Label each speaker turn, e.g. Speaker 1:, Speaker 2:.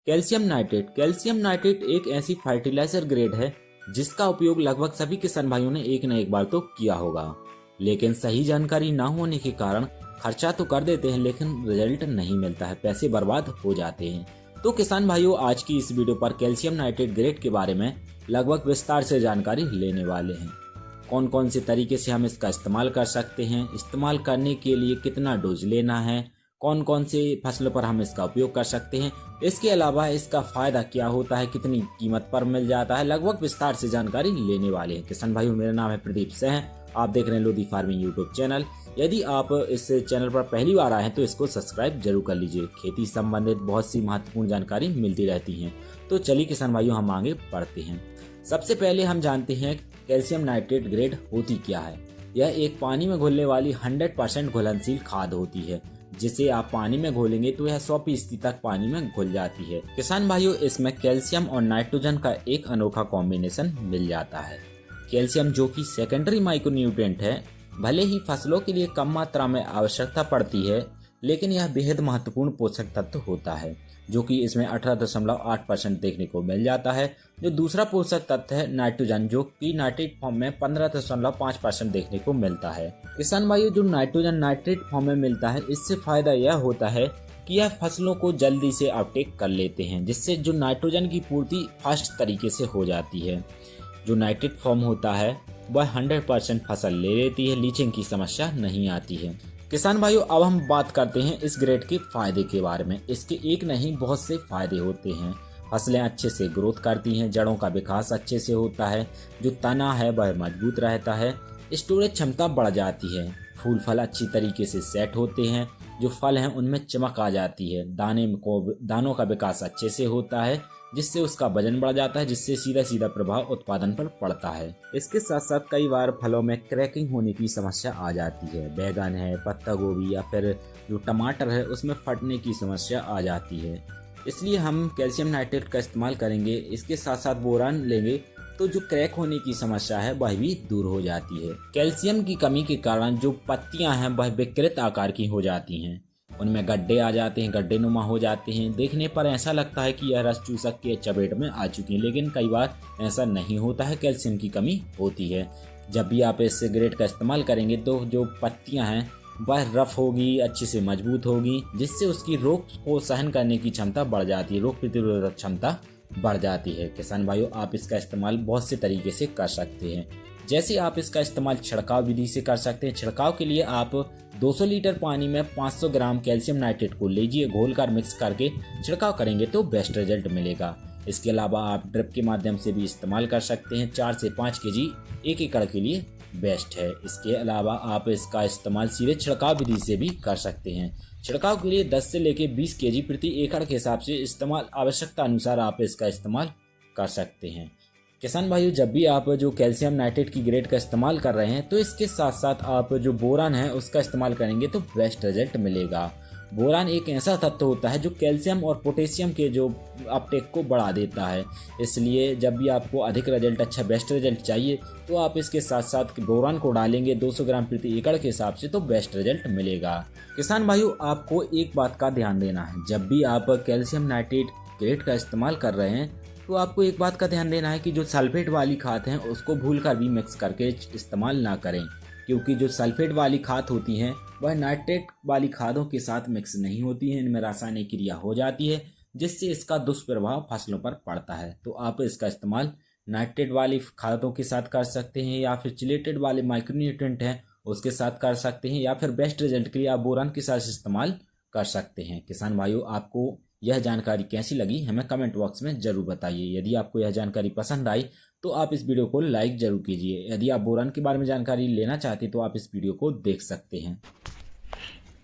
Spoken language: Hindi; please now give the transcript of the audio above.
Speaker 1: कैल्शियम नाइट्रेट एक ऐसी फर्टिलाइजर ग्रेड है जिसका उपयोग लगभग सभी किसान भाइयों ने एक न एक बार तो किया होगा, लेकिन सही जानकारी ना होने के कारण खर्चा तो कर देते हैं लेकिन रिजल्ट नहीं मिलता है, पैसे बर्बाद हो जाते हैं। तो किसान भाइयों, आज की इस वीडियो पर कैल्शियम नाइट्रेट ग्रेड के बारे में लगभग विस्तार से जानकारी लेने वाले हैं। कौन कौन से तरीके से हम इसका इस्तेमाल कर सकते हैं, इस्तेमाल करने के लिए कितना डोज लेना है, कौन कौन से फसलों पर हम इसका उपयोग कर सकते हैं, इसके अलावा इसका फायदा क्या होता है, कितनी कीमत पर मिल जाता है, लगभग विस्तार से जानकारी लेने वाले हैं। किसान भाइयों, मेरा नाम है प्रदीप सिंह, आप देख रहे हैं लोधी फार्मिंग यूट्यूब चैनल। यदि आप इस चैनल पर पहली बार आए हैं तो इसको सब्सक्राइब जरूर कर लीजिए। खेती संबंधित बहुत सी महत्वपूर्ण जानकारी मिलती रहती है। तो चलिए किसान भाइयों, हम आगे बढ़ते हैं। सबसे पहले हम जानते हैं कैल्शियम नाइट्रेट ग्रेड होती क्या है। यह एक पानी में घुलने वाली 100% घुलनशील खाद होती है, जिसे आप पानी में घोलेंगे तो यह 100% तक पानी में घुल जाती है। किसान भाइयों, इसमें कैल्शियम और नाइट्रोजन का एक अनोखा कॉम्बिनेशन मिल जाता है। कैल्शियम, जो कि सेकेंडरी माइक्रोन्यूट्रिएंट है, भले ही फसलों के लिए कम मात्रा में आवश्यकता पड़ती है, लेकिन यह बेहद महत्वपूर्ण पोषक तत्व होता है, जो कि इसमें 18.8% देखने को मिल जाता है। जो दूसरा पोषक तत्व है नाइट्रोजन, जो कि नाइट्रेट फॉर्म में 15.5% देखने को मिलता है। किसान भाइयों, जो नाइट्रोजन नाइट्रेट फॉर्म में मिलता है, इससे फायदा यह होता है कि यह फसलों को जल्दी से अपटेक कर लेते हैं, जिससे जो नाइट्रोजन की पूर्ति फास्ट तरीके से हो जाती है। जो नाइट्रेट फॉर्म होता है वह 100% फसल ले लेती है, लीचिंग की समस्या नहीं आती है। किसान भाइयों, अब हम बात करते हैं इस ग्रेड के फायदे के बारे में। इसके एक नहीं बहुत से फायदे होते हैं। फसलें अच्छे से ग्रोथ करती हैं, जड़ों का विकास अच्छे से होता है, जो तना है वह मजबूत रहता है, स्टोरेज क्षमता बढ़ जाती है, फूल फल अच्छी तरीके से सेट होते हैं, जो फल हैं उनमें चमक आ जाती है, दानों का विकास अच्छे से होता है, जिससे उसका वजन बढ़ जाता है, जिससे सीधा सीधा प्रभाव उत्पादन पर पड़ता है। इसके साथ साथ कई बार फलों में क्रैकिंग होने की समस्या आ जाती है। बैगन है, पत्ता गोभी या फिर जो टमाटर है उसमें फटने की समस्या आ जाती है। इसलिए हम कैल्शियम नाइट्रेट का इस्तेमाल करेंगे, इसके साथ साथ बोरान लेंगे तो जो क्रैक होने की समस्या है वह भी दूर हो जाती है। कैल्शियम की कमी के कारण जो पत्तियां हैं वह विकृत आकार की हो जाती हैं, उनमें गड्ढे आ जाते हैं, गड्ढे नुमा हो जाते हैं। देखने पर ऐसा लगता है कि यह रस चूसक के चपेट में आ चुकी है, लेकिन कई बार ऐसा नहीं होता है, कैल्शियम की कमी होती है। जब भी आप इस ग्रेड का इस्तेमाल करेंगे तो जो पत्तियां हैं वह रफ होगी, अच्छे से मजबूत होगी, जिससे उसकी रोग को सहन करने की क्षमता बढ़ जाती है, रोग प्रतिरोधक क्षमता बढ़ जाती है। किसान भाइयों, आप इसका इस्तेमाल बहुत से तरीके से कर सकते हैं। जैसे आप इसका इस्तेमाल छिड़काव विधि से कर सकते हैं। छिड़काव के लिए आप 200 लीटर पानी में 500 ग्राम कैल्शियम नाइट्रेट को लीजिए, घोलकर मिक्स करके छिड़काव करेंगे तो बेस्ट रिजल्ट मिलेगा। इसके अलावा आप ड्रिप के माध्यम से भी इस्तेमाल कर सकते हैं। 4 से 5 केजी 1 एकड़ के लिए बेस्ट है। इसके अलावा आप इसका इस्तेमाल सीधे छिड़काव विधि से भी कर सकते हैं। छिड़काव के लिए 10 से लेकर 20 केजी प्रति एकड़ के हिसाब से इस्तेमाल, आवश्यकता अनुसार आप इसका इस्तेमाल कर सकते हैं। किसान भाइयों, जब भी आप जो कैल्शियम नाइट्रेट की ग्रेड का इस्तेमाल कर रहे हैं तो इसके साथ साथ आप जो बोरान है उसका इस्तेमाल करेंगे तो बेस्ट रिजल्ट मिलेगा। बोरान एक ऐसा तत्व होता है जो कैल्शियम और पोटेशियम के जो अपटेक को बढ़ा देता है, इसलिए जब भी आपको अधिक रिजल्ट, अच्छा बेस्ट रिजल्ट चाहिए तो आप इसके साथ साथ बोरान को डालेंगे 200 ग्राम प्रति एकड़ के हिसाब से तो बेस्ट रिजल्ट मिलेगा। किसान भाइयों, आपको एक बात का ध्यान देना है, जब भी आप कैल्शियम नाइट्रेट ग्रेड का इस्तेमाल कर रहे हैं तो आपको एक बात का ध्यान देना है कि जो सल्फेट वाली खाद है उसको भूलकर भी मिक्स करके इस्तेमाल ना करें, क्योंकि जो सल्फेट वाली खाद होती हैं वह नाइट्रेट वाली खादों के साथ मिक्स नहीं होती हैं, इनमें रासायनिक क्रिया हो जाती है, जिससे इसका दुष्प्रभाव फसलों पर पड़ता है। तो आप इसका इस्तेमाल नाइट्रेट वाली खादों के साथ कर सकते हैं, या फिर चिलेटेड वाले माइक्रोन्यूट्रिएंट हैं उसके साथ कर सकते हैं, या फिर बेस्ट रिजल्ट के लिए आप बोरान के साथ इस्तेमाल कर सकते हैं। किसान भाइयों, आपको यह जानकारी कैसी लगी हमें कमेंट बॉक्स में जरूर बताइए। यदि आपको यह जानकारी पसंद आई तो आप इस वीडियो को लाइक जरूर कीजिए। यदि आप बोरान के बारे में जानकारी लेना चाहते हैं तो आप इस वीडियो को देख सकते हैं।